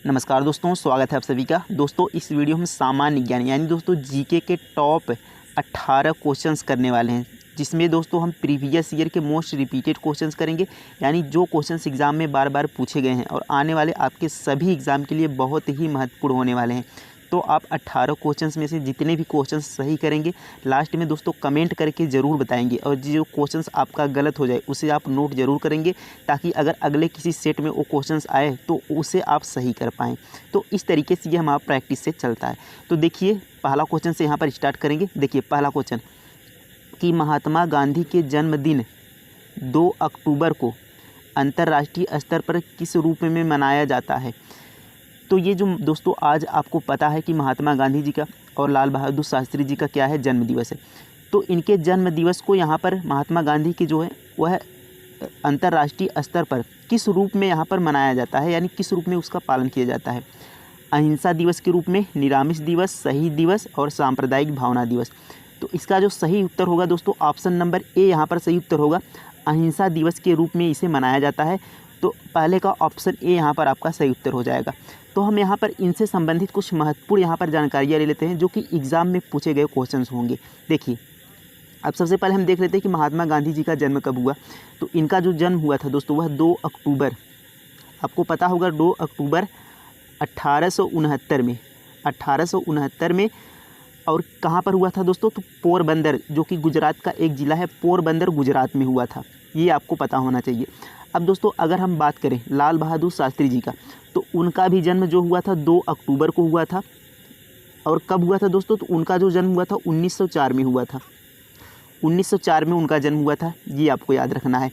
नमस्कार दोस्तों, स्वागत है आप सभी का। दोस्तों इस वीडियो में सामान्य ज्ञान यानी दोस्तों जीके के टॉप 18 क्वेश्चंस करने वाले हैं, जिसमें दोस्तों हम प्रीवियस ईयर के मोस्ट रिपीटेड क्वेश्चंस करेंगे। यानी जो क्वेश्चंस एग्जाम में बार बार पूछे गए हैं और आने वाले आपके सभी एग्ज़ाम के लिए बहुत ही महत्वपूर्ण होने वाले हैं। तो आप 18 क्वेश्चंस में से जितने भी क्वेश्चंस सही करेंगे लास्ट में दोस्तों कमेंट करके ज़रूर बताएंगे, और जो क्वेश्चंस आपका गलत हो जाए उसे आप नोट ज़रूर करेंगे, ताकि अगर अगले किसी सेट में वो क्वेश्चंस आए तो उसे आप सही कर पाएँ। तो इस तरीके से ये हमारा प्रैक्टिस से चलता है। तो देखिए पहला क्वेश्चन से यहाँ पर स्टार्ट करेंगे। देखिए पहला क्वेश्चन कि महात्मा गांधी के जन्मदिन 2 अक्टूबर को अंतर्राष्ट्रीय स्तर पर किस रूप में मनाया जाता है। तो ये जो दोस्तों आज आपको पता है कि महात्मा गांधी जी का और लाल बहादुर शास्त्री जी का क्या है, जन्म दिवस है। तो इनके जन्म दिवस को यहाँ पर महात्मा गांधी की जो है वह अंतर्राष्ट्रीय स्तर पर किस रूप में यहाँ पर मनाया जाता है, यानी किस रूप में उसका पालन किया जाता है। अहिंसा दिवस के रूप में, निरामिष दिवस, शहीद दिवस और सांप्रदायिक भावना दिवस। तो इसका जो सही उत्तर होगा दोस्तों ऑप्शन नंबर ए यहाँ पर सही उत्तर होगा। अहिंसा दिवस के रूप में इसे मनाया जाता है। तो पहले का ऑप्शन ए यहाँ पर आपका सही उत्तर हो जाएगा। तो हम यहाँ पर इनसे संबंधित कुछ महत्वपूर्ण यहाँ पर जानकारियाँ ले लेते हैं जो कि एग्ज़ाम में पूछे गए क्वेश्चंस होंगे। देखिए अब सबसे पहले हम देख लेते हैं कि महात्मा गांधी जी का जन्म कब हुआ। तो इनका जो जन्म हुआ था दोस्तों वह 2 अक्टूबर, आपको पता होगा 2 अक्टूबर 1869 में, 1869 में। और कहाँ पर हुआ था दोस्तों, तो पोरबंदर, जो कि गुजरात का एक ज़िला है, पोरबंदर गुजरात में हुआ था। ये आपको पता होना चाहिए। अब दोस्तों अगर हम बात करें लाल बहादुर शास्त्री जी का, तो उनका भी जन्म जो हुआ था 2 अक्टूबर को हुआ था। और कब हुआ था दोस्तों, तो उनका जो जन्म हुआ था 1904 में हुआ था। 1904 में उनका जन्म हुआ था, ये आपको याद रखना है।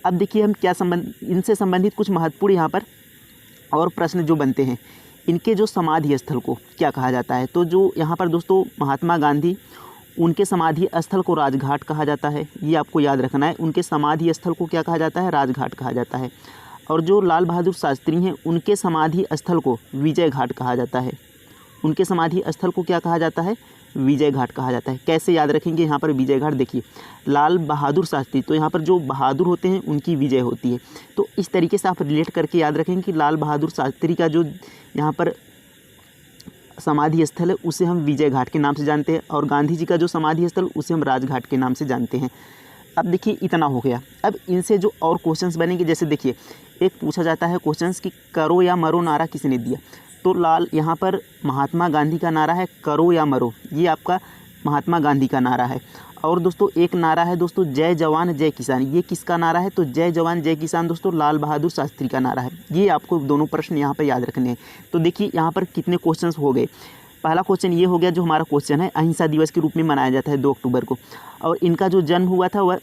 अब देखिए हम क्या इनसे संबंधित कुछ महत्वपूर्ण यहाँ पर और प्रश्न जो बनते हैं, इनके जो समाधि स्थल को क्या कहा जाता है। तो जो यहाँ पर दोस्तों महात्मा गांधी, उनके समाधि स्थल को राजघाट कहा जाता है, ये आपको याद रखना है। उनके समाधि स्थल को क्या कहा जाता है, राजघाट कहा जाता है। और जो लाल बहादुर शास्त्री हैं उनके समाधि स्थल को विजय घाट कहा जाता है। उनके समाधि स्थल को क्या कहा जाता है, विजय घाट कहा जाता है। कैसे याद रखेंगे यहाँ पर विजय घाट, देखिए लाल बहादुर शास्त्री, तो यहाँ पर जो बहादुर होते हैं उनकी विजय होती है। तो इस तरीके से आप रिलेट करके याद रखेंगे कि लाल बहादुर शास्त्री का जो यहाँ पर समाधि स्थल है उसे हम विजय घाट के नाम से जानते हैं, और गांधी जी का जो समाधि स्थल उसे हम राजघाट के नाम से जानते हैं। अब देखिए इतना हो गया। अब इनसे जो और क्वेश्चंस बनेंगे, जैसे देखिए एक पूछा जाता है क्वेश्चंस कि करो या मरो नारा किसने दिया। तो यहाँ पर महात्मा गांधी का नारा है करो या मरो, ये आपका महात्मा गांधी का नारा है। और दोस्तों एक नारा है दोस्तों जय जवान जय किसान, ये किसका नारा है, तो जय जवान जय किसान दोस्तों लाल बहादुर शास्त्री का नारा है। ये आपको दोनों प्रश्न यहाँ पर याद रखने हैं। तो देखिए यहाँ पर कितने क्वेश्चंस हो गए। पहला क्वेश्चन ये हो गया, जो हमारा क्वेश्चन है अहिंसा दिवस के रूप में मनाया जाता है 2 अक्टूबर को। और इनका जो जन्म हुआ था वह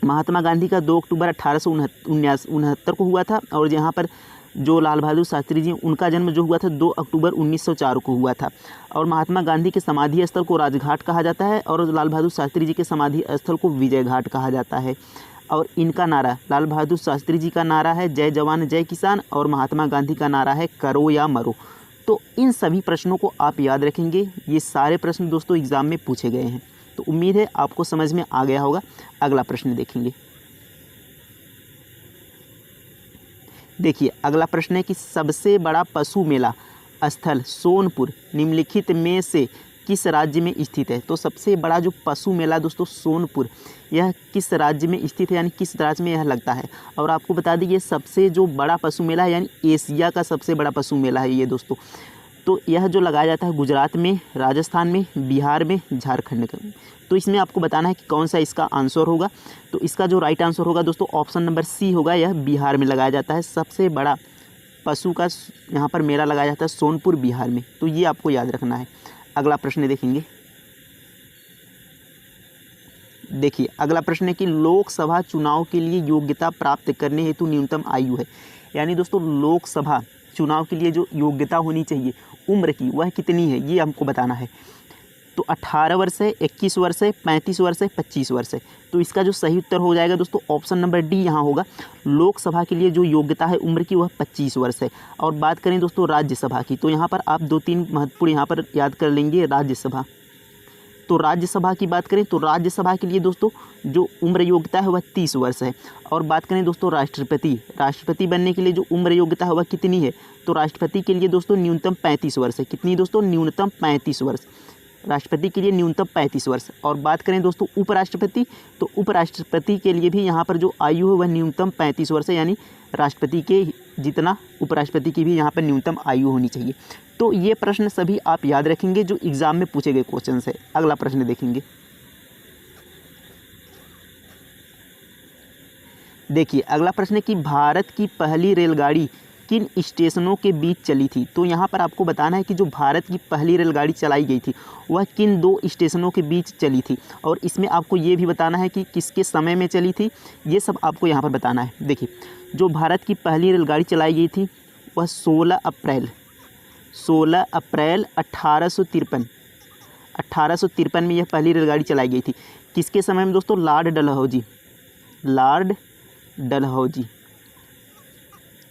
महात्मा गांधी का 2 अक्टूबर 1869 को हुआ था। और यहाँ पर जो लाल बहादुर शास्त्री जी उनका जन्म जो हुआ था 2 अक्टूबर 1904 को हुआ था। और महात्मा गांधी के समाधि स्थल को राजघाट कहा जाता है, और लाल बहादुर शास्त्री जी के समाधि स्थल को विजय घाट कहा जाता है। और इनका नारा, लाल बहादुर शास्त्री जी का नारा है जय जवान जय किसान, और महात्मा गांधी का नारा है करो या मरो। तो इन सभी प्रश्नों को आप याद रखेंगे। ये सारे प्रश्न दोस्तों एग्ज़ाम में पूछे गए हैं। तो उम्मीद है आपको समझ में आ गया होगा। अगला प्रश्न देखेंगे। देखिए अगला प्रश्न है कि सबसे बड़ा पशु मेला स्थल सोनपुर निम्नलिखित में से किस राज्य में स्थित है। तो सबसे बड़ा जो पशु मेला दोस्तों सोनपुर, यह किस राज्य में स्थित है, यानी किस राज्य में यह लगता है। और आपको बता दें ये सबसे जो बड़ा पशु मेला है, यानी एशिया का सबसे बड़ा पशु मेला है ये दोस्तों। तो यह जो लगाया जाता है गुजरात में, राजस्थान में, बिहार में, झारखंड में। तो इसमें आपको बताना है कि कौन सा इसका आंसर होगा। तो इसका जो राइट आंसर होगा दोस्तों ऑप्शन नंबर सी होगा, यह बिहार में लगाया जाता है। सबसे बड़ा पशु का यहाँ पर मेला लगाया जाता है सोनपुर, बिहार में। तो ये आपको याद रखना है। अगला प्रश्न देखेंगे। देखिए अगला प्रश्न है कि लोकसभा चुनाव के लिए योग्यता प्राप्त करने हेतु न्यूनतम आयु है। यानी दोस्तों लोकसभा चुनाव के लिए जो योग्यता होनी चाहिए उम्र की, वह कितनी है, ये हमको बताना है। तो 18 वर्ष है, 21 वर्ष है, 35 वर्ष है, 25 वर्ष है। तो इसका जो सही उत्तर हो जाएगा दोस्तों ऑप्शन नंबर डी यहाँ होगा। लोकसभा के लिए जो योग्यता है उम्र की वह 25 वर्ष है। और बात करें दोस्तों राज्यसभा की, तो यहाँ पर आप 2-3 महत्वपूर्ण यहाँ पर याद कर लेंगे। राज्यसभा, तो राज्यसभा की बात करें तो राज्यसभा के लिए दोस्तों जो उम्र योग्यता है वह 30 वर्ष है। और बात करें दोस्तों राष्ट्रपति बनने के लिए जो उम्र योग्यता है वह कितनी है, तो राष्ट्रपति के लिए दोस्तों न्यूनतम 35 वर्ष है। कितनी दोस्तों, न्यूनतम 35 वर्ष, राष्ट्रपति के लिए न्यूनतम 35 वर्ष। और बात करें दोस्तों उपराष्ट्रपति, तो उपराष्ट्रपति के लिए भी यहाँ पर जो आयु है वह न्यूनतम 35 वर्ष है, यानी राष्ट्रपति के जितना उपराष्ट्रपति की भी यहाँ पर न्यूनतम आयु होनी चाहिए। तो ये प्रश्न सभी आप याद रखेंगे जो एग्जाम में पूछे गए क्वेश्चन है। अगला प्रश्न देखेंगे। देखिए अगला प्रश्न है कि भारत की पहली रेलगाड़ी किन स्टेशनों के बीच चली थी। तो यहाँ पर आपको बताना है कि जो भारत की पहली रेलगाड़ी चलाई गई थी वह किन 2 स्टेशनों के बीच चली थी, और इसमें आपको ये भी बताना है कि किसके समय में चली थी, ये सब आपको यहाँ पर बताना है। देखिए जो भारत की पहली रेलगाड़ी चलाई गई थी वह 16 अप्रैल 1853 में यह पहली रेलगाड़ी चलाई गई थी। किसके समय में दोस्तों, लॉर्ड डलहौजी।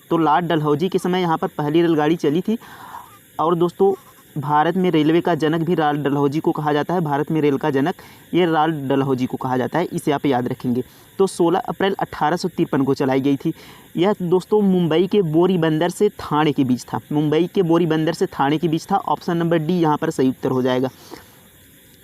तो लॉर्ड डलहौजी के समय यहाँ पर पहली रेलगाड़ी चली थी। और दोस्तों भारत में रेलवे का जनक भी लॉर्ड डलहौजी को कहा जाता है। भारत में रेल का जनक ये लॉर्ड डलहौजी को कहा जाता है, इसे आप याद रखेंगे। तो 16 अप्रैल 1853 को चलाई गई थी। यह दोस्तों मुंबई के बोरी बंदर से थाने के बीच था। मुंबई के बोरी बंदर से थाने के बीच था। ऑप्शन नंबर डी यहाँ पर सही उत्तर हो जाएगा।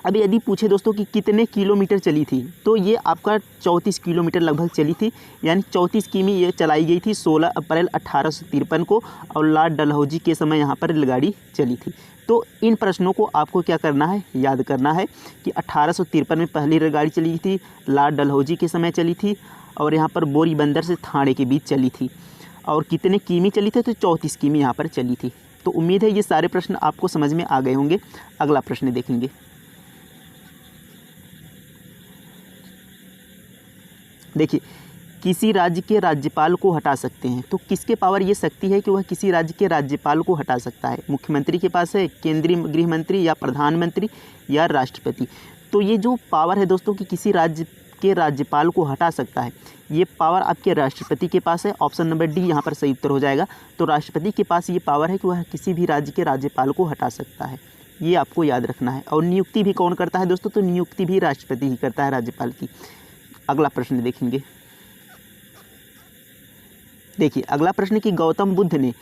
अब यदि पूछे दोस्तों कि कितने किलोमीटर चली थी, तो ये आपका 34 किलोमीटर लगभग चली थी, यानी 34 किमी ये चलाई गई थी 16 अप्रैल 1853 को। और लॉर्ड डलहौजी के समय यहाँ पर रेलगाड़ी चली थी। तो इन प्रश्नों को आपको क्या करना है, याद करना है कि 1853 में पहली रेलगाड़ी चली थी, लॉर्ड डलहौजी के समय चली थी, और यहाँ पर बोरी बंदर से थाने के बीच चली थी। और कितने किमी चली थी, तो 34 किमी यहाँ पर चली थी। तो उम्मीद है ये सारे प्रश्न आपको समझ में आ गए होंगे। अगला प्रश्न देखेंगे। देखिए किसी राज्य के राज्यपाल को हटा सकते हैं। तो किसके पावर ये शक्ति है कि वह किसी राज्य के राज्यपाल को हटा सकता है। मुख्यमंत्री के पास है, केंद्रीय गृह मंत्री, या प्रधानमंत्री, या राष्ट्रपति। तो ये जो पावर है दोस्तों कि किसी राज्य के राज्यपाल को हटा सकता है, ये पावर आपके राष्ट्रपति के पास है। ऑप्शन नंबर डी यहाँ पर सही उत्तर हो जाएगा। तो राष्ट्रपति के पास ये पावर है कि वह किसी भी राज्य के राज्यपाल को हटा सकता है, ये आपको याद रखना है। और नियुक्ति भी कौन करता है दोस्तों, तो नियुक्ति भी राष्ट्रपति ही करता है राज्यपाल की। अगला प्रश्न देखेंगे। देखिए अगला प्रश्न कि गौतम बुद्ध ने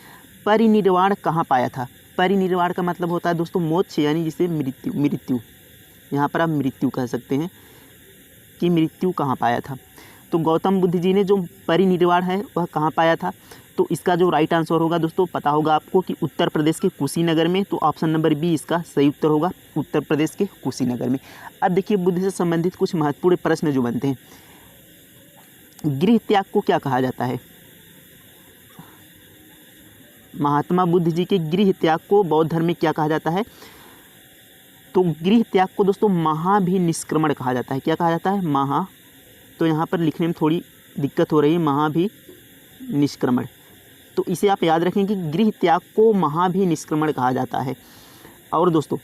परिनिर्वाण कहाँ पाया था। परिनिर्वाण का मतलब होता है दोस्तों मोक्ष, यानी जिसे मृत्यु यहाँ पर आप मृत्यु कह सकते हैं कि मृत्यु कहाँ पाया था। तो गौतम बुद्ध जी ने जो परिनिर्वाण है वह कहाँ पाया था, तो इसका जो राइट आंसर होगा दोस्तों पता होगा आपको कि उत्तर प्रदेश के कुशीनगर में। तो ऑप्शन नंबर बी इसका सही उत्तर होगा, उत्तर प्रदेश के कुशीनगर में। अब देखिए बुद्ध से संबंधित कुछ महत्वपूर्ण प्रश्न जो बनते हैं। गृह त्याग को क्या कहा जाता है। महात्मा बुद्ध जी के गृह त्याग को बौद्ध धर्म में क्या कहा जाता है, तो गृह त्याग को दोस्तों महाभिनिष्क्रमण कहा जाता है। क्या कहा जाता है, महा, तो यहाँ पर लिखने में थोड़ी दिक्कत हो रही है, महाभिनिष्क्रमण। तो इसे आप याद रखें कि गृह त्याग को महाभिनिष्क्रमण कहा जाता है। और दोस्तों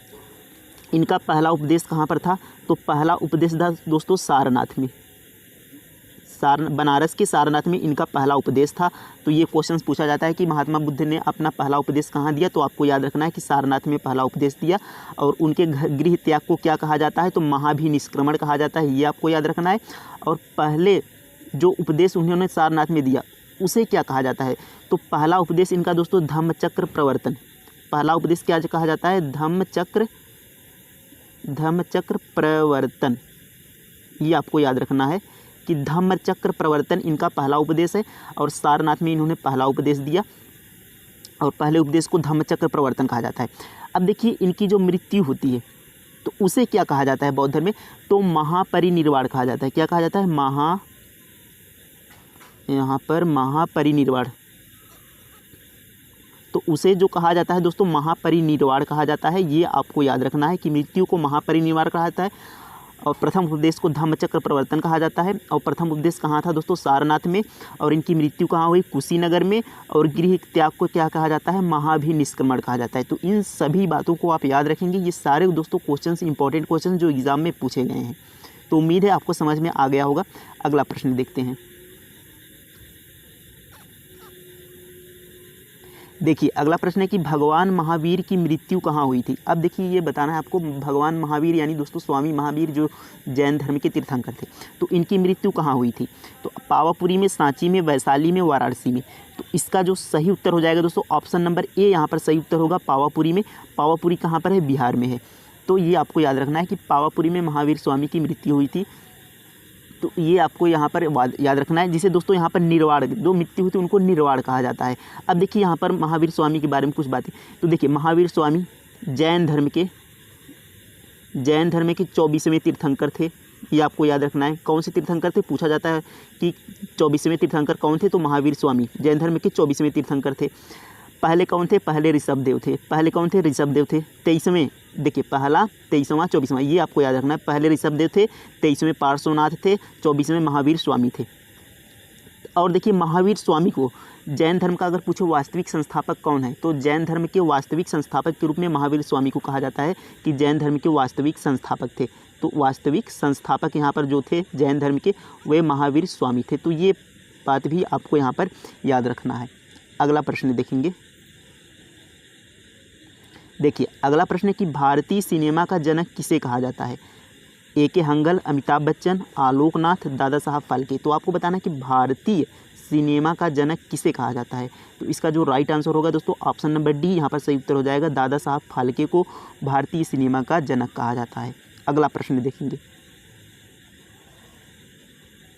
इनका पहला उपदेश कहाँ पर था, तो पहला उपदेश था दोस्तों सारनाथ में। बनारस के सारनाथ में इनका पहला उपदेश था। तो ये क्वेश्चन पूछा जाता है कि महात्मा बुद्ध ने अपना पहला उपदेश कहाँ दिया, तो आपको याद रखना है कि सारनाथ में पहला उपदेश दिया। और उनके गृह त्याग को क्या कहा जाता है, तो महाभिनिष्क्रमण कहा जाता है, ये आपको याद रखना है। और पहले जो उपदेश उन्होंने सारनाथ में दिया उसे क्या कहा जाता है, तो पहला उपदेश इनका दोस्तों धम्मचक्र प्रवर्तन। पहला उपदेश क्या कहा जाता है, धम्मचक्र प्रवर्तन, ये आपको याद रखना है कि धम्मचक्र प्रवर्तन इनका पहला उपदेश है। और सारनाथ में इन्होंने पहला उपदेश दिया और पहले उपदेश को धम्मचक्र प्रवर्तन कहा जाता है। अब देखिए इनकी जो मृत्यु होती है तो उसे क्या कहा जाता है बौद्ध धर्म में, तो महापरिनिर्वाण कहा जाता है। क्या कहा जाता है, यहाँ पर महापरिनिर्वाण। तो उसे जो कहा जाता है दोस्तों महापरिनिर्वाण कहा जाता है, ये आपको याद रखना है कि मृत्यु को महापरिनिर्वाण कहा जाता है। और प्रथम उपदेश को धम्मचक्र प्रवर्तन कहा जाता है। और प्रथम उपदेश कहाँ था दोस्तों, सारनाथ में। और इनकी मृत्यु कहाँ हुई, कुशीनगर में। और गृह त्याग को क्या कहा जाता है, महाभिनिष्क्रमण कहा जाता है। तो इन सभी बातों को आप याद रखेंगे। ये सारे दोस्तों क्वेश्चंस इंपॉर्टेंट क्वेश्चन जो एग्जाम में पूछे गए हैं। तो उम्मीद है आपको समझ में आ गया होगा। अगला प्रश्न देखते हैं। देखिए अगला प्रश्न है कि भगवान महावीर की मृत्यु कहाँ हुई थी। अब देखिए ये बताना है आपको, भगवान महावीर यानी दोस्तों स्वामी महावीर जो जैन धर्म के तीर्थंकर थे, तो इनकी मृत्यु कहाँ हुई थी। तो पावापुरी में, सांची में, वैशाली में, वाराणसी में। तो इसका जो सही उत्तर हो जाएगा दोस्तों ऑप्शन नंबर ए यहाँ पर सही उत्तर होगा, पावापुरी में। पावापुरी कहाँ पर है, बिहार में है। तो ये आपको याद रखना है कि पावापुरी में महावीर स्वामी की मृत्यु हुई थी। तो ये आपको यहाँ पर याद रखना है, जिसे दोस्तों यहाँ पर निर्वाण, जो मृत्यु हुई थी उनको निर्वाण कहा जाता है। अब देखिए यहाँ पर महावीर स्वामी के बारे में कुछ बातें। तो देखिए महावीर स्वामी जैन धर्म के 24वें तीर्थंकर थे। ये आपको याद रखना है। कौन से तीर्थंकर थे, पूछा जाता है कि 24वें तीर्थंकर कौन थे, तो महावीर स्वामी जैन धर्म के 24वें तीर्थंकर थे। पहले कौन थे, पहले ऋषभदेव थे। पहले कौन थे, ऋषभदेव थे। 23वें, देखिए पहला, 23वां, 24वां, ये आपको याद रखना है। पहले ऋषभदेव थे, 23वें पार्श्वनाथ थे, 24वें महावीर स्वामी थे। और देखिए महावीर स्वामी को जैन धर्म का अगर पूछो वास्तविक संस्थापक कौन है, तो जैन धर्म के वास्तविक संस्थापक के रूप में महावीर स्वामी को कहा जाता है कि जैन धर्म के वास्तविक संस्थापक थे। तो वास्तविक संस्थापक यहाँ पर जो थे जैन धर्म के, वे महावीर स्वामी थे। तो ये बात भी आपको यहाँ पर याद रखना है। अगला प्रश्न देखेंगे। देखिए अगला प्रश्न है कि भारतीय सिनेमा का जनक किसे कहा जाता है। A.K. हंगल, अमिताभ बच्चन, आलोक नाथ, दादा साहब फाल्के। तो आपको बताना है कि भारतीय सिनेमा का जनक किसे कहा जाता है। तो इसका जो राइट आंसर होगा दोस्तों ऑप्शन नंबर डी यहाँ पर सही उत्तर हो जाएगा। दादा साहब फाल्के को भारतीय सिनेमा का जनक कहा जाता है। अगला प्रश्न देखेंगे।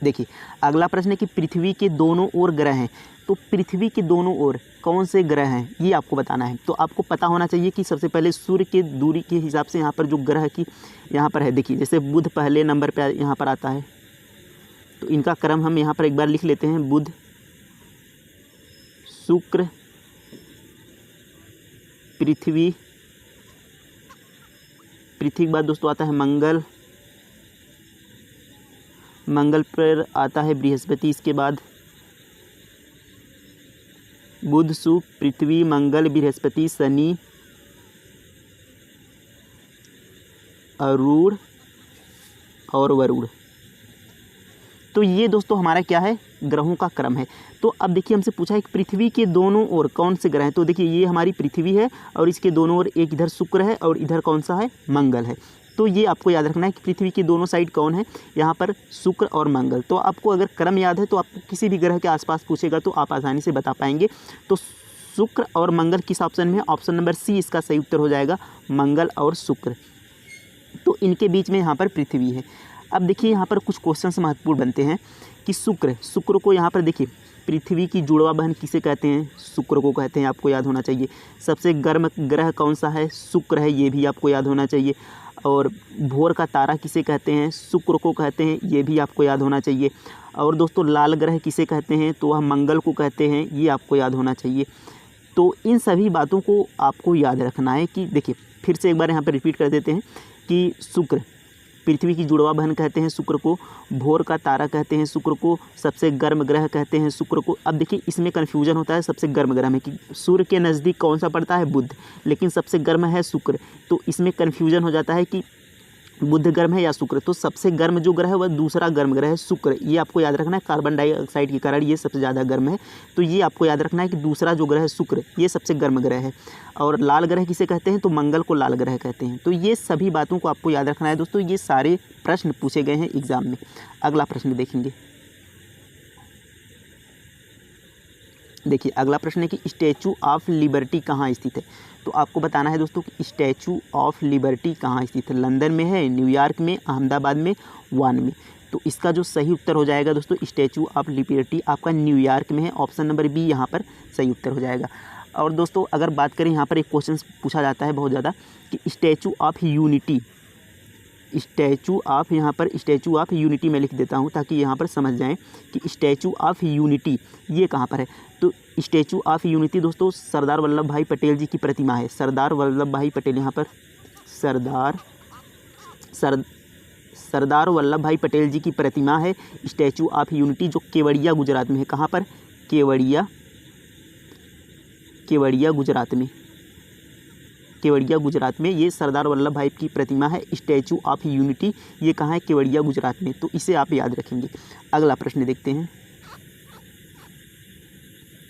देखिए अगला प्रश्न है कि पृथ्वी के दोनों ओर ग्रह हैं। तो पृथ्वी के दोनों ओर कौन से ग्रह हैं, ये आपको बताना है। तो आपको पता होना चाहिए कि सबसे पहले सूर्य के दूरी के हिसाब से यहाँ पर जो ग्रह की यहाँ पर है, देखिए जैसे बुध पहले नंबर पे यहाँ पर आता है। तो इनका क्रम हम यहाँ पर एक बार लिख लेते हैं। बुध, शुक्र, पृथ्वी के बाद दोस्तों आता है मंगल, मंगल पर आता है बृहस्पति, इसके बाद बुध, शुक्र, पृथ्वी, मंगल, बृहस्पति, शनि, अरुण और वरुण। तो ये दोस्तों हमारा क्या है, ग्रहों का क्रम है। तो अब देखिए हमसे पूछा है कि पृथ्वी के दोनों ओर कौन से ग्रह हैं। तो देखिए ये हमारी पृथ्वी है और इसके दोनों ओर एक इधर शुक्र है और इधर कौन सा है, मंगल है। तो ये आपको याद रखना है कि पृथ्वी की दोनों साइड कौन है, यहाँ पर शुक्र और मंगल। तो आपको अगर क्रम याद है तो आपको किसी भी ग्रह के आसपास पूछेगा तो आप आसानी से बता पाएंगे। तो शुक्र और मंगल किस ऑप्शन में है, ऑप्शन नंबर सी इसका सही उत्तर हो जाएगा, मंगल और शुक्र। तो इनके बीच में यहाँ पर पृथ्वी है। अब देखिए यहाँ पर कुछ क्वेश्चन महत्वपूर्ण बनते हैं कि शुक्र को यहाँ पर देखिए पृथ्वी की जुड़वा बहन किसे कहते हैं, शुक्र को कहते हैं, आपको याद होना चाहिए। सबसे गर्म ग्रह कौन सा है, शुक्र है, ये भी आपको याद होना चाहिए। और भोर का तारा किसे कहते हैं, शुक्र को कहते हैं, ये भी आपको याद होना चाहिए। और दोस्तों लाल ग्रह किसे कहते हैं, तो वह मंगल को कहते हैं, ये आपको याद होना चाहिए। तो इन सभी बातों को आपको याद रखना है कि देखिए फिर से एक बार यहाँ पर रिपीट कर देते हैं कि शुक्र पृथ्वी की जुड़वा बहन कहते हैं शुक्र को, भोर का तारा कहते हैं शुक्र को, सबसे गर्म ग्रह कहते हैं शुक्र को। अब देखिए इसमें कन्फ्यूजन होता है सबसे गर्म ग्रह में कि सूर्य के नज़दीक कौन सा पड़ता है, बुध, लेकिन सबसे गर्म है शुक्र। तो इसमें कन्फ्यूजन हो जाता है कि बुध गर्म है या शुक्र। तो सबसे गर्म जो ग्रह है वह दूसरा गर्म ग्रह है शुक्र, ये आपको याद रखना है। कार्बन डाइऑक्साइड के कारण ये सबसे ज़्यादा गर्म है, तो ये आपको याद रखना है कि दूसरा जो ग्रह है शुक्र, ये सबसे गर्म ग्रह है। और लाल ग्रह किसे कहते हैं, तो मंगल को लाल ग्रह कहते हैं। तो ये सभी बातों को आपको याद रखना है दोस्तों। ये सारे प्रश्न पूछे गए हैं एग्जाम में। अगला प्रश्न देखेंगे। देखिए अगला प्रश्न है कि स्टैचू ऑफ लिबर्टी कहाँ स्थित है। तो आपको बताना है दोस्तों कि स्टैचू ऑफ लिबर्टी कहाँ स्थित है, लंदन में है, न्यूयॉर्क में, अहमदाबाद में, वान में। तो इसका जो सही उत्तर हो जाएगा दोस्तों स्टैचू ऑफ लिबर्टी आपका न्यूयॉर्क में है, ऑप्शन नंबर बी यहाँ पर सही उत्तर हो जाएगा। और दोस्तों अगर बात करें यहाँ पर एक क्वेश्चन पूछा जाता है बहुत ज़्यादा कि statue of unity, statue of यहाँ पर स्टैचू ऑफ यूनिटी मैं लिख देता हूँ ताकि यहाँ पर समझ जाएं कि स्टैचू ऑफ यूनिटी ये कहाँ पर है। तो स्टैचू ऑफ यूनिटी दोस्तों सरदार वल्लभ भाई पटेल जी की प्रतिमा है। सरदार वल्लभ भाई पटेल, यहाँ पर सरदार वल्लभ भाई पटेल जी की प्रतिमा है स्टैचू ऑफ यूनिटी, जो केवड़िया गुजरात में है। कहाँ पर, केवड़िया गुजरात में ये सरदार वल्लभ भाई की प्रतिमा है स्टैचू ऑफ यूनिटी। ये कहाँ है, केवड़िया गुजरात में। तो इसे आप याद रखेंगे। अगला प्रश्न देखते हैं।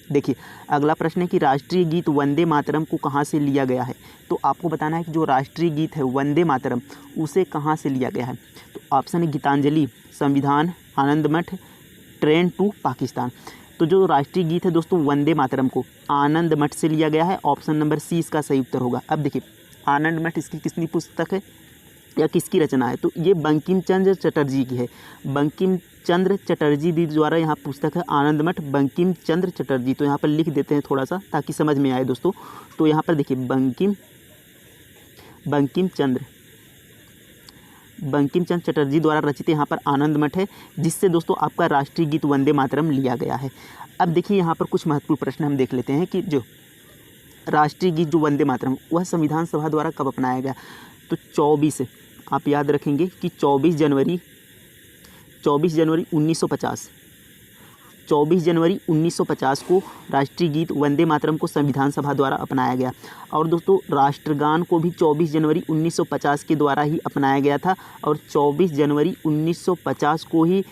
देखिए अगला प्रश्न है कि राष्ट्रीय गीत वंदे मातरम को कहाँ से लिया गया है। तो आपको बताना है कि जो राष्ट्रीय गीत है वंदे मातरम उसे कहाँ से लिया गया है। तो ऑप्शन है गीतांजलि, संविधान, आनंद मठ, ट्रेन टू पाकिस्तान। तो जो राष्ट्रीय गीत है दोस्तों वंदे मातरम को आनंद मठ से लिया गया है। ऑप्शन नंबर सी इसका सही उत्तर होगा। अब देखिए आनंद मठ इसकी किसकी पुस्तक है या किसकी रचना है। तो ये बंकिम चंद्र चटर्जी की है। बंकिम चंद्र चटर्जी जी द्वारा यहाँ पुस्तक है आनंद मठ, बंकिम चंद्र चटर्जी। तो यहाँ पर लिख देते हैं थोड़ा सा ताकि समझ में आए दोस्तों। तो यहाँ पर देखिए बंकिम चंद्र चटर्जी द्वारा रचित यहाँ पर आनंद मठ है, जिससे दोस्तों आपका राष्ट्रीय गीत वंदे मातरम लिया गया है। अब देखिए यहाँ पर कुछ महत्वपूर्ण प्रश्न हम देख लेते हैं कि जो राष्ट्रीय गीत जो वंदे मातरम वह संविधान सभा द्वारा कब अपनाया गया। तो 24 आप याद रखेंगे कि 24 जनवरी 1950 को राष्ट्रीय गीत वंदे मातरम को संविधान सभा द्वारा अपनाया गया। और दोस्तों राष्ट्रगान को भी 24 जनवरी 1950 के द्वारा ही अपनाया गया था। और 24 जनवरी 1950 को ही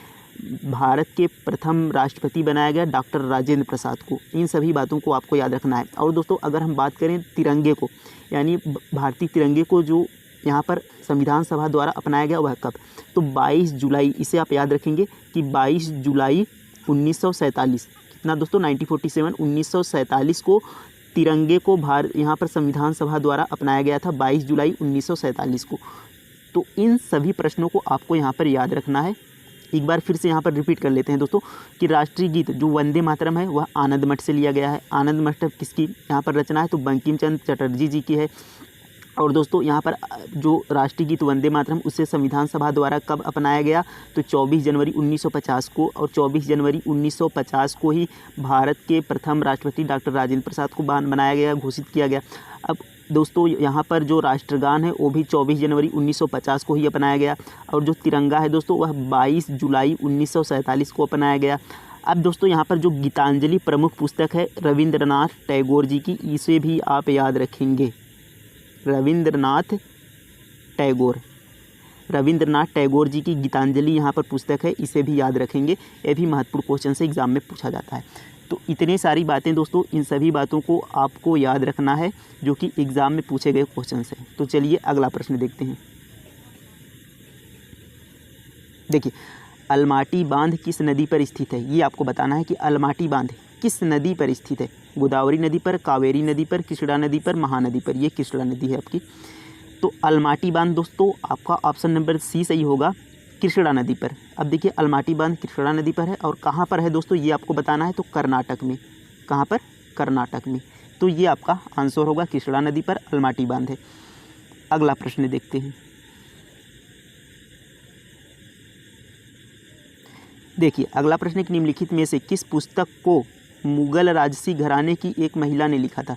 भारत के प्रथम राष्ट्रपति बनाया गया डॉक्टर राजेंद्र प्रसाद को। इन सभी बातों को आपको याद रखना है। और दोस्तों अगर हम बात करें तिरंगे को, यानी भारतीय तिरंगे को जो यहाँ पर संविधान सभा द्वारा अपनाया गया वह कब। तो 22 जुलाई, इसे आप याद रखेंगे कि 22 जुलाई 1947, कितना दोस्तों 1947 को तिरंगे को यहाँ पर संविधान सभा द्वारा अपनाया गया था 22 जुलाई 1947 को। तो इन सभी प्रश्नों को आपको यहाँ पर याद रखना है। एक बार फिर से यहाँ पर रिपीट कर लेते हैं दोस्तों कि राष्ट्रीय गीत जो वंदे मातरम है वह आनंद मठ से लिया गया है। आनंद मठ किसकी यहाँ पर रचना है। तो बंकिम चंद्र चटर्जी जी की है। और दोस्तों यहाँ पर जो राष्ट्रीय गीत वंदे मातरम उसे संविधान सभा द्वारा कब अपनाया गया। तो 24 जनवरी 1950 को। और 24 जनवरी 1950 को ही भारत के प्रथम राष्ट्रपति डॉक्टर राजेंद्र प्रसाद को बनाया गया, घोषित किया गया। अब दोस्तों यहाँ पर जो राष्ट्रगान है वो भी 24 जनवरी 1950 को ही अपनाया गया। और जो तिरंगा है दोस्तों वह 22 जुलाई 1947 को अपनाया गया। अब दोस्तों यहाँ पर जो गीतांजलि प्रमुख पुस्तक है रविंद्रनाथ टैगोर जी की, इसे भी आप याद रखेंगे। रविंद्रनाथ टैगोर जी की गीतांजलि यहाँ पर पुस्तक है, इसे भी याद रखेंगे। ये भी महत्वपूर्ण क्वेश्चन से एग्जाम में पूछा जाता है। तो इतनी सारी बातें दोस्तों, इन सभी बातों को आपको याद रखना है जो कि एग्ज़ाम में पूछे गए क्वेश्चन से। तो चलिए अगला प्रश्न देखते हैं। देखिए अलमाटी बांध किस नदी पर स्थित है। ये आपको बताना है कि अलमाटी बांध किस नदी पर स्थित है। गोदावरी नदी पर, कावेरी नदी पर, कृष्णा नदी पर, महानदी पर। ये कृष्णा नदी है आपकी। तो अलमाटी बांध दोस्तों आपका ऑप्शन नंबर सी सही होगा, कृष्णा नदी पर। अब देखिए अलमाटी बांध कृष्णा नदी पर है और कहाँ पर है दोस्तों ये आपको बताना है। तो कर्नाटक में। कहाँ पर? कर्नाटक में। तो ये आपका आंसर होगा, कृष्णा नदी पर अलमाटी बांध है। अगला प्रश्न देखते हैं। देखिए अगला प्रश्न एक निम्नलिखित में से किस पुस्तक को मुगल राजसी घराने की एक महिला ने लिखा था।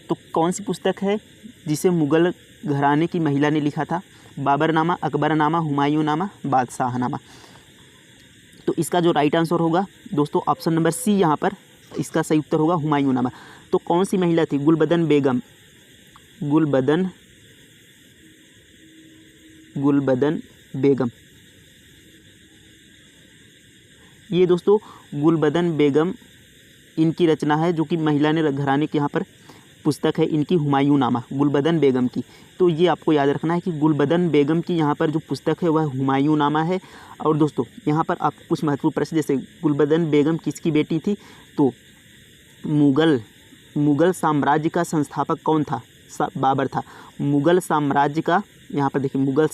तो कौन सी पुस्तक है जिसे मुगल घराने की महिला ने लिखा था। बाबरनामा, अकबरनामा, हुमायूंनामा, बादशाहनामा। तो इसका जो राइट आंसर होगा दोस्तों ऑप्शन नंबर सी, यहाँ पर इसका सही उत्तर होगा हुमायूंनामा। तो कौन सी महिला थी। गुलबदन बेगम। ये दोस्तों गुलबदन बेगम इनकी रचना है, जो कि महिला ने घराने के यहाँ पर पुस्तक है इनकी हुमायूंनामा, गुलबदन बेगम की। तो ये आपको याद रखना है कि गुलबदन बेगम की यहाँ पर जो पुस्तक है वह हुमायूंनामा है। और दोस्तों यहाँ पर आप कुछ महत्वपूर्ण प्रश्न, जैसे गुलबदन बेगम किसकी बेटी थी। तो मुगल साम्राज्य का संस्थापक कौन था। बाबर था। मुगल साम्राज्य का, यहाँ पर देखिए मुगल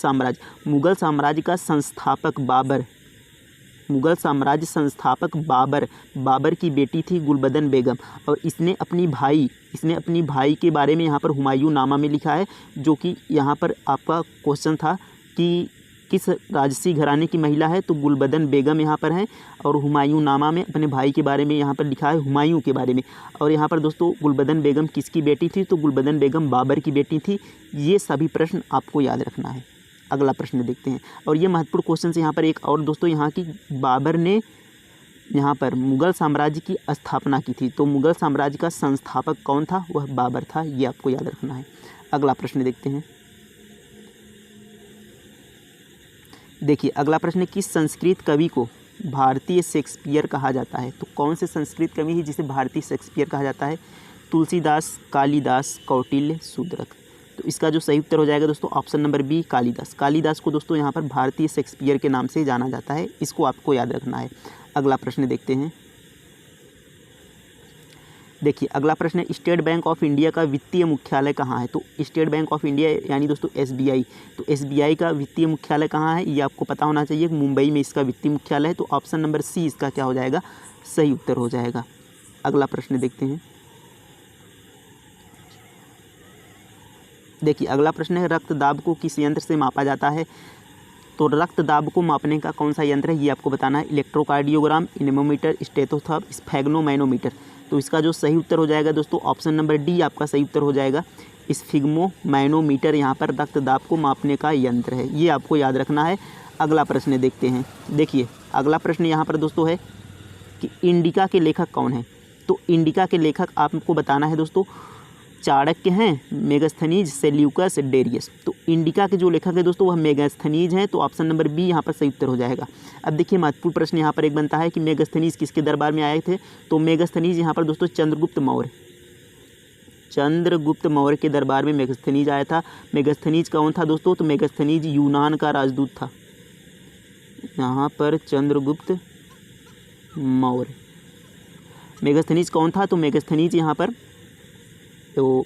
साम्राज्य का संस्थापक बाबर, मुगल साम्राज्य संस्थापक बाबर की बेटी थी गुलबदन बेगम। और इसने अपनी भाई के बारे में यहाँ पर हुमायूंनामा में लिखा है, जो कि यहाँ पर आपका क्वेश्चन था कि किस राजसी घराने की महिला है। तो गुलबदन बेगम यहाँ पर है। और हुमायूंनामा में अपने भाई के बारे में यहाँ पर लिखा है, हुमायूं के बारे में। और यहाँ पर दोस्तों गुलबदन बेगम किसकी बेटी थी। तो गुलबदन बेगम बाबर की बेटी थी। ये सभी प्रश्न आपको याद रखना है। अगला प्रश्न देखते हैं। और ये महत्वपूर्ण क्वेश्चन से यहाँ पर एक और दोस्तों, यहाँ की बाबर ने यहाँ पर मुगल साम्राज्य की स्थापना की थी। तो मुगल साम्राज्य का संस्थापक कौन था। वह बाबर था। ये आपको याद रखना है। अगला प्रश्न देखते हैं। देखिए अगला प्रश्न, किस संस्कृत कवि को भारतीय शेक्सपियर कहा जाता है? तो कौन से संस्कृत कवि है जिसे भारतीय शेक्सपियर कहा जाता है? तुलसीदास, कालिदास, कौटिल्य, शूद्रक। तो इसका जो सही उत्तर हो जाएगा दोस्तों option number B, Kalidas. Kalidas को दोस्तों यहाँ पर भारतीय शेक्सपियर के नाम से जाना जाता है, इसको आपको याद रखना है। अगला प्रश्न देखते हैं। देखिए अगला प्रश्न है, स्टेट बैंक ऑफ इंडिया का वित्तीय मुख्यालय कहाँ है? तो स्टेट बैंक ऑफ इंडिया यानी दोस्तों SBI, तो SBI का वित्तीय मुख्यालय कहाँ है ये आपको पता होना चाहिए। मुंबई में इसका वित्तीय मुख्यालय है। तो ऑप्शन नंबर सी इसका क्या हो जाएगा? सही उत्तर हो जाएगा। अगला प्रश्न देखते हैं। देखिए अगला प्रश्न है, रक्तदाब को किस यंत्र से मापा जाता है? तो रक्तदाब को मापने का कौन सा यंत्र है ये आपको बताना है। Electrocardiogram, anemometer, stethoscope, sphygmomanometer. तो इसका जो सही उत्तर हो जाएगा दोस्तों ऑप्शन नंबर डी आपका सही उत्तर हो जाएगा। स्फिग्मोमैनोमीटर यहाँ पर रक्तदाब को मापने का यंत्र है, ये आपको याद रखना है। अगला प्रश्न देखते हैं। देखिए अगला प्रश्न यहाँ पर दोस्तों है कि इंडिका के लेखक कौन है? तो इंडिका के लेखक आपको बताना है दोस्तों, चाणक्य हैं, मेगास्थनीज, सेल्यूकस, डेरियस। तो इंडिका के जो लेखक है दोस्तों वह मेगास्थनीज हैं। तो ऑप्शन नंबर बी यहाँ पर सही उत्तर हो जाएगा। अब देखिए महत्वपूर्ण प्रश्न यहाँ पर एक बनता है कि मेगास्थनीज किसके दरबार में आए थे? तो मेगास्थनीज यहाँ पर दोस्तों चंद्रगुप्त मौर्य के दरबार में मेगास्थनीज आया था। मेगास्थनीज कौन था दोस्तों? तो मेगास्थनीज यूनान का राजदूत था। यहाँ पर चंद्रगुप्त मौर्य, मेगास्थनीज कौन था? तो मेगास्थनीज यहाँ पर तो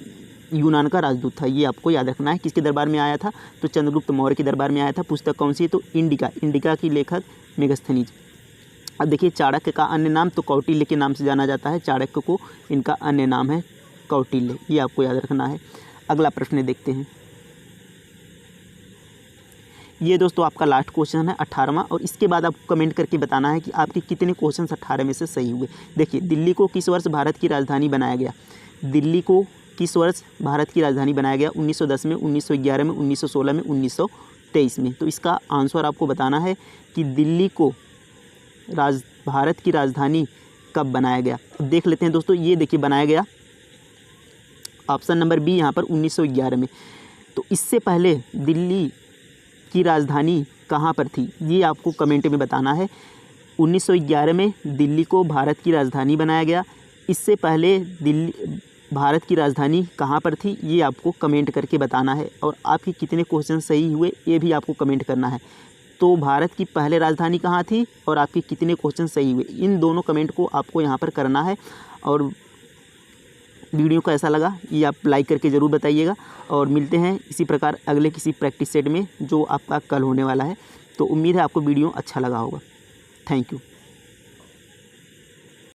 यूनान का राजदूत था, ये आपको याद रखना है। किसके दरबार में आया था? तो चंद्रगुप्त मौर्य के दरबार में आया था। पुस्तक कौन सी है? तो इंडिका की लेखक मेगास्थनीज। अब देखिए चाणक्य का अन्य नाम तो कौटिल्य के नाम से जाना जाता है। चाणक्य को इनका अन्य नाम है कौटिल्य, ये आपको याद रखना है। अगला प्रश्न देखते हैं। ये दोस्तों आपका लास्ट क्वेश्चन है 18वां, और इसके बाद आपको कमेंट करके बताना है कि आपके कितने क्वेश्चन 18 में से सही हुए। देखिए दिल्ली को किस वर्ष भारत की राजधानी बनाया गया? दिल्ली को किस वर्ष भारत की राजधानी बनाया गया? 1910 में, 1911 में, 1916 में, 1923 में। तो इसका आंसर आपको बताना है कि दिल्ली को भारत की राजधानी कब बनाया गया। अब देख लेते हैं दोस्तों, ये देखिए बनाया गया ऑप्शन नंबर बी यहाँ पर 1911 में। तो इससे पहले दिल्ली की राजधानी कहाँ पर थी ये आपको कमेंट में बताना है। 1911 में दिल्ली को भारत की राजधानी बनाया गया। इससे पहले दिल्ली भारत की राजधानी कहाँ पर थी ये आपको कमेंट करके बताना है। और आपके कितने क्वेश्चन सही हुए ये भी आपको कमेंट करना है। तो भारत की पहले राजधानी कहाँ थी और आपके कितने क्वेश्चन सही हुए, इन दोनों कमेंट को आपको यहाँ पर करना है। और वीडियो कैसा लगा ये आप लाइक करके ज़रूर बताइएगा। और मिलते हैं इसी प्रकार अगले किसी प्रैक्टिस सेट में जो आपका कल होने वाला है। तो उम्मीद है आपको वीडियो अच्छा लगा होगा। Thank you.